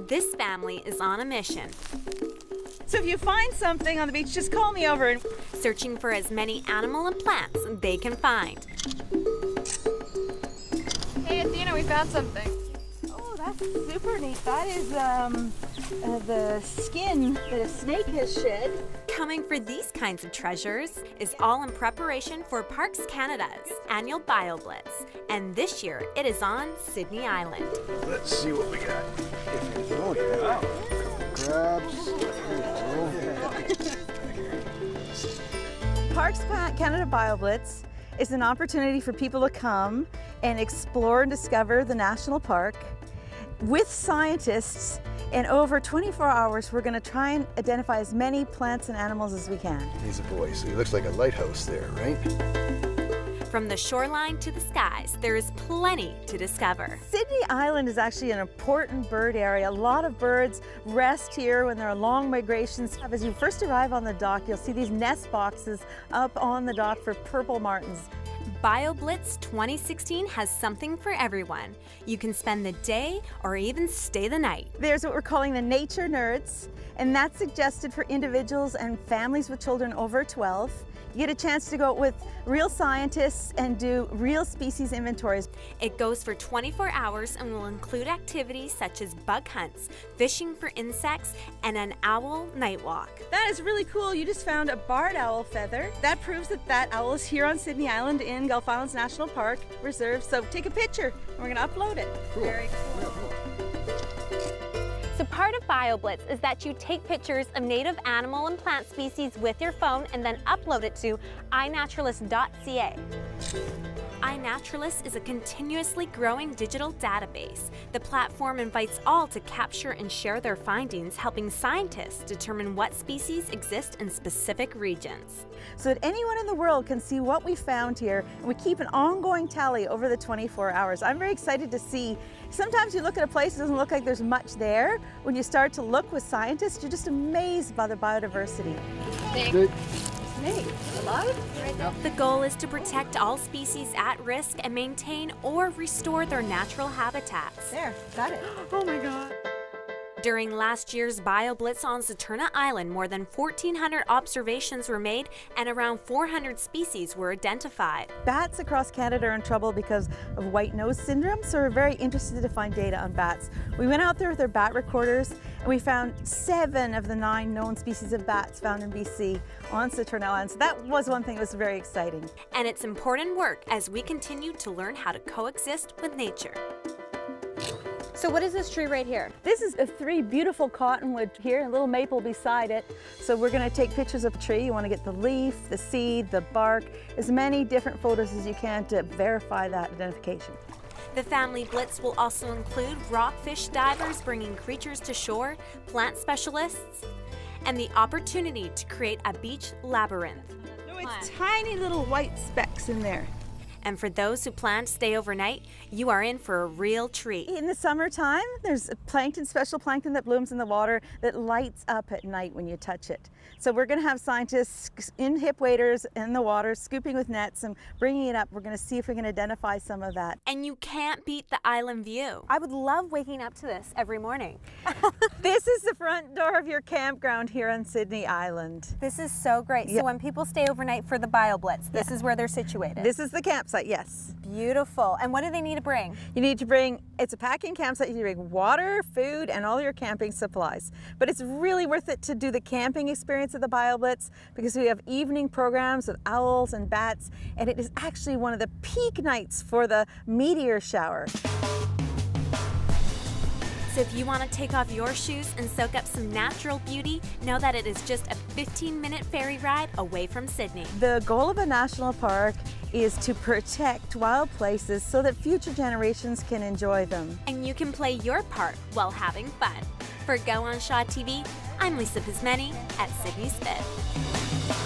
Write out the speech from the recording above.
This family is on a mission, So if you find something on the beach, just call me over. searching for as many animal and plants they can find. Hey, Athena, we found something. Oh, that's super neat. That is the skin that a snake has shed. Coming for these kinds of treasures is all in preparation for Parks Canada's annual BioBlitz. And this year, it is on Sidney Island. Let's see what we got. Oh, yeah. Crabs. Parks Canada BioBlitz is an opportunity for people to come and explore and discover the national park with scientists. In over 24 hours, we're going to try and identify as many plants and animals as we can. He's a boy, so he looks like a lighthouse there, right? From the shoreline to the skies, there is plenty to discover. Sidney Island is actually an important bird area. A lot of birds rest here when there are long migrations. As you first arrive on the dock, you'll see these nest boxes up on the dock for purple martins. BioBlitz 2016 has something for everyone. You can spend the day or even stay the night. There's what we're calling the nature nerds, and that's suggested for individuals and families with children over 12. You get a chance to go with real scientists and do real species inventories. It goes for 24 hours and will include activities such as bug hunts, fishing for insects, and an owl night walk. That is really cool. You just found a barred owl feather. That proves that that owl is here on Sidney Island in Gulf Islands National Park Reserve. So take a picture and we're going to upload it. Cool. Very cool. So part of BioBlitz is that you take pictures of native animal and plant species with your phone and then upload it to iNaturalist.ca. iNaturalist is a continuously growing digital database. The platform invites all to capture and share their findings, helping scientists determine what species exist in specific regions. So that anyone in the world can see what we found here, and we keep an ongoing tally over the 24 hours. I'm very excited to see. Sometimes you look at a place, it doesn't look like there's much there. When you start to look with scientists, you're just amazed by the biodiversity. Good. Snake, alive? The goal is to protect all species at risk and maintain or restore their natural habitats. There, got it. Oh my God. During last year's BioBlitz on Saturna Island, more than 1,400 observations were made and around 400 species were identified. Bats across Canada are in trouble because of white nose syndrome, so we're very interested to find data on bats. We went out there with our bat recorders and we found 7 of the 9 known species of bats found in BC on Saturna Island. So that was one thing that was very exciting. And it's important work as we continue to learn how to coexist with nature. So what is this tree right here? This is a 3 beautiful cottonwood here, and a little maple beside it. So we're going to take pictures of a tree. You want to get the leaf, the seed, the bark, as many different photos as you can to verify that identification. The family blitz will also include rockfish divers bringing creatures to shore, plant specialists, and the opportunity to create a beach labyrinth. No, it's tiny little white specks in there. And for those who plan to stay overnight, you are in for a real treat. In the summertime, there's a plankton, special plankton that blooms in the water that lights up at night when you touch it. So we're going to have scientists in hip waders in the water, scooping with nets and bringing it up. We're going to see if we can identify some of that. And you can't beat the island view. I would love waking up to this every morning. This is the front door of your campground here on Sidney Island. This is so great. Yeah. So when people stay overnight for the BioBlitz, this is where they're situated. This is the campsite, yes. Beautiful. And what do they need to bring? You need to bring, it's a packing campsite, you need to bring water, food, and all your camping supplies. But it's really worth it to do the camping experience of the BioBlitz because we have evening programs with owls and bats, and it is actually one of the peak nights for the meteor shower. So if you want to take off your shoes and soak up some natural beauty, know that it is just a 15-minute ferry ride away from Sidney. The goal of a national park is to protect wild places so that future generations can enjoy them. And you can play your part while having fun. For Go On Shaw TV, I'm Lisa Pysmenny at Sidney Spit.